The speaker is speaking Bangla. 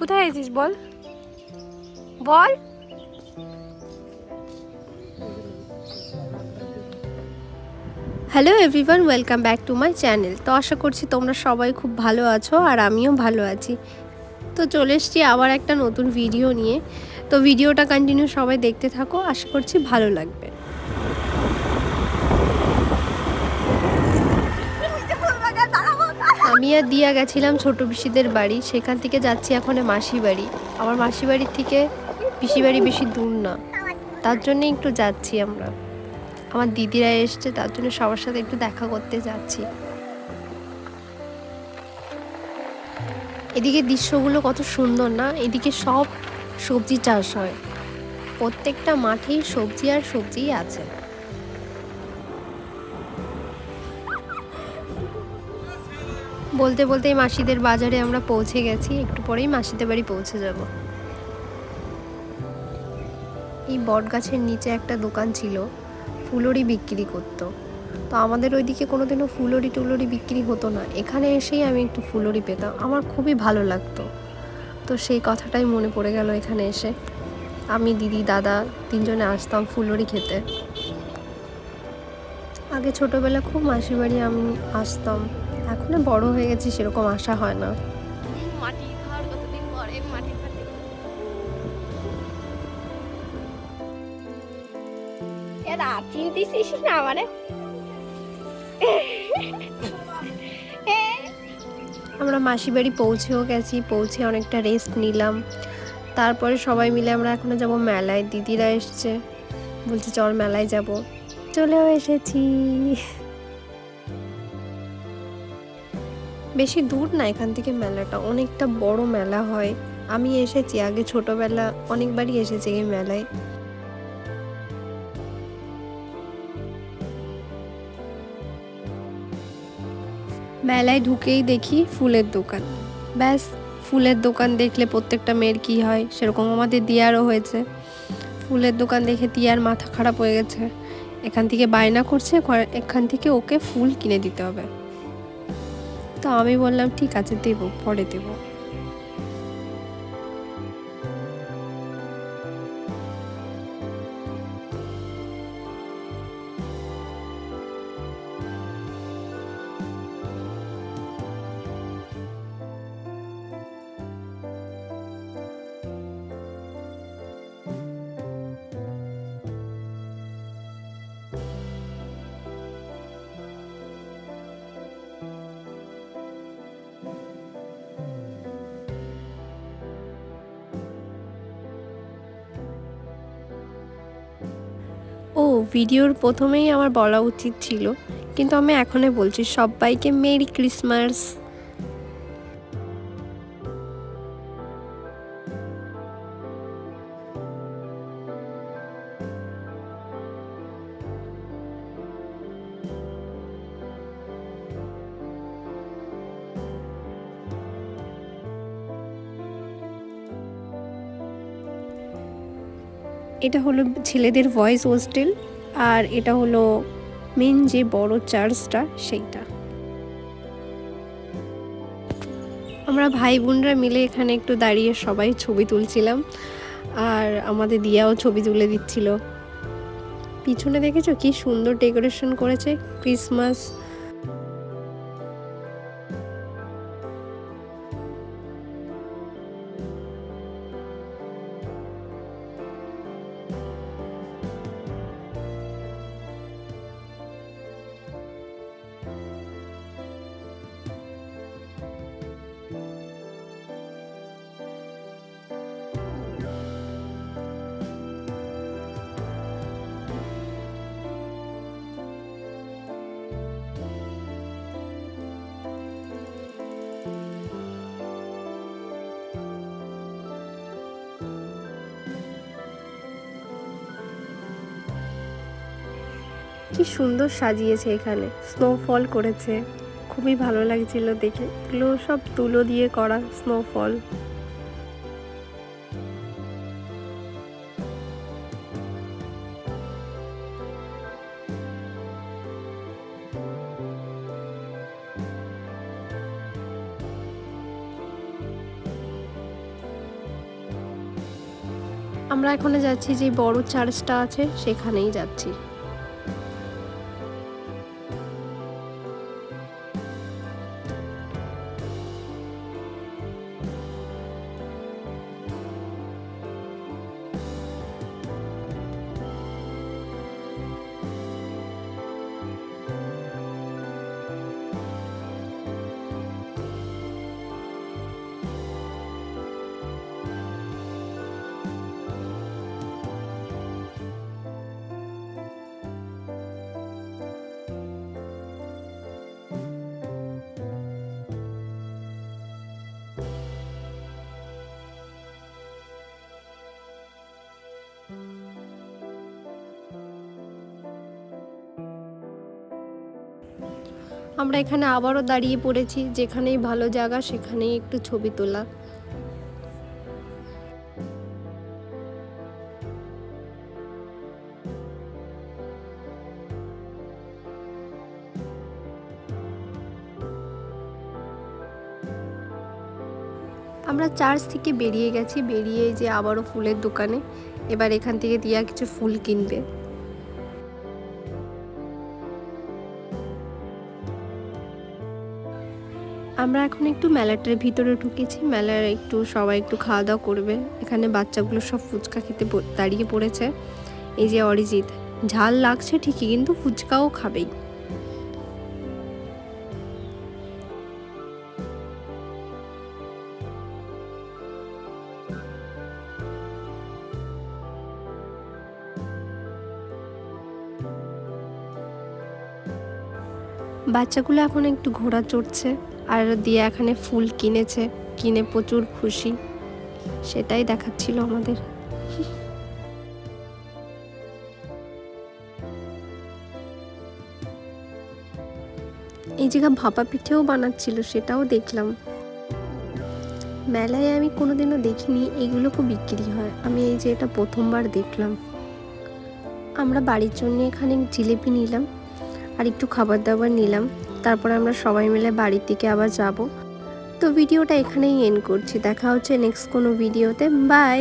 কোথায় আছিস বল বল। Hello everyone, welcome back to my channel. তো আশা করছি তোমরা সবাই খুব ভালো আছো আর আমিও ভালো আছি। তো চলে এসেছি আবার একটা নতুন ভিডিও নিয়ে। তো ভিডিওটা কন্টিনিউ সবাই দেখতে থাকো, আশা করছি ভালো লাগবে। আমি আর দিয়া গেছিলাম ছোট পিসিদের বাড়ি, সেখান থেকে যাচ্ছি এখন মাসি বাড়ি। আমার মাসি বাড়ির থেকে পিসি বাড়ি বেশি দূর না, তার জন্য একটু যাচ্ছি আমরা। আমার দিদিরা এসছে, তার জন্য সবার সাথে একটু দেখা করতে যাচ্ছি। এদিকে দৃশ্যগুলো কত সুন্দর না, এদিকে সব সবজি চাষ হয়, প্রত্যেকটা মাঠেই সবজি আর সবজিই আছে। বলতে বলতেই মাসিদের বাজারে আমরা পৌঁছে গেছি, একটু পরেই মাসিদের বাড়ি পৌঁছে যাব। এই বট গাছের নিচে একটা দোকান ছিল, ফুলরি বিক্রি করতো। তো আমাদের ওইদিকে কোনোদিনও ফুলরি টুলরি বিক্রি হতো না, এখানে এসেই আমি একটু ফুলরি পেতাম, আমার খুবই ভালো লাগতো। তো সেই কথাটাই মনে পড়ে গেল এখানে এসে। আমি দিদি দাদা তিনজনে আসতাম ফুলরি খেতে। আগে ছোটোবেলা খুব মাসির বাড়ি আমি আসতাম, এখন বড় হয়ে গেছি, সেরকম আসা হয় না। মাটির ঘর কতদিন পরে মাটির ঘর এরা চিনতেছিস না মানে। আমরা মাসি বাড়ি পৌঁছেও গেছি, পৌঁছে অনেকটা রেস্ট নিলাম। তারপরে সবাই মিলে আমরা এখনো যাব মেলায়, দিদিরা এসছে, বলছে চল মেলায় যাব। চলেও এসেছি। বেশি দূর না এখান থেকে মেলাটা, অনেকটা বড় মেলা হয়। আমি এসেছি আগে ছোটবেলা অনেকবারই এসেছি এই মেলায়। মেলায় ঢুকেই দেখি ফুলের দোকান। ব্যাস, ফুলের দোকান দেখলে প্রত্যেকটা মেয়ের কী হয়, সেরকম আমাদের দিয়ারও হয়েছে। ফুলের দোকান দেখে দিয়ার মাথা খারাপ হয়ে গেছে, এখান থেকে বায়না করছে এখান থেকে ওকে ফুল কিনে দিতে হবে। তো আমি বললাম ঠিক আছে দেবো, পরে দেবো। ও, ভিডিওর প্রথমেই আমার বলা উচিত ছিল, কিন্তু আমি এখনই বলছি সবাইকে মেরি ক্রিসমাস। এটা হলো ছেলেদের ভয়েস হোস্টেল, আর এটা হলো মেন যে বড় চার্চটা সেইটা। আমরা ভাই বোনরা মিলে এখানে একটু দাঁড়িয়ে সবাই ছবি তুলছিলাম, আর আমাদের দিয়াও ছবি তুলে দিচ্ছিল। পিছনে দেখেছো কি সুন্দর ডেকোরেশন করেছে, ক্রিসমাস। কি সুন্দর সাজিয়েছে, এখানে স্নোফল করেছে, খুবই ভালো লাগছিল দেখে। এগুলো সব তুলো দিয়ে করা স্নোফল। আমরা এখানে যাচ্ছি যে বড় চার্চটা আছে সেখানেই যাচ্ছি। আমরা এখানে আবারও দাঁড়িয়ে পড়েছি, যেখানেই ভালো জায়গা সেখানেই একটু ছবি তোলা। আমরা চার্চ থেকে বেরিয়ে গেছি, বেরিয়ে যে আবারও ফুলের দোকানে। এবার এখান থেকে দিয়া কিছু ফুল কিনবে। আমরা এখন একটু মেলাটার ভিতরে ঢুকেছি, মেলার একটু সবাই একটু খাওয়া দাওয়া করবে। এখানে বাচ্চাগুলো সব ফুচকা খেতে দাঁড়িয়ে পড়েছে। এই যে অরিজিৎ, ঝাল লাগছে ঠিকই কিন্তু ফুচকাও খাবেই। বাচ্চাগুলো এখন একটু ঘোড়া চড়ছে, আর দিয়া এখানে ফুল কিনেছে, কিনে প্রচুর খুশি, সেটাই দেখাচ্ছিল আমাদের। এই জায়গা ভাপা পিঠেও বানাচ্ছিল, সেটাও দেখলাম। মেলায় আমি কোনোদিনও দেখিনি এগুলো খুব বিক্রি হয়, আমি এই যে এটা প্রথমবার দেখলাম। আমরা বাড়ির জন্য এখানে জিলিপি নিলাম আর একটু খাবার দাবার নিলাম, তারপর আমরা সবাই মিলে বাড়ির দিকে আবার যাব। তো ভিডিওটা এখানেই এন্ড করছি, দেখা হচ্ছে নেক্সট কোনো ভিডিওতে। বাই।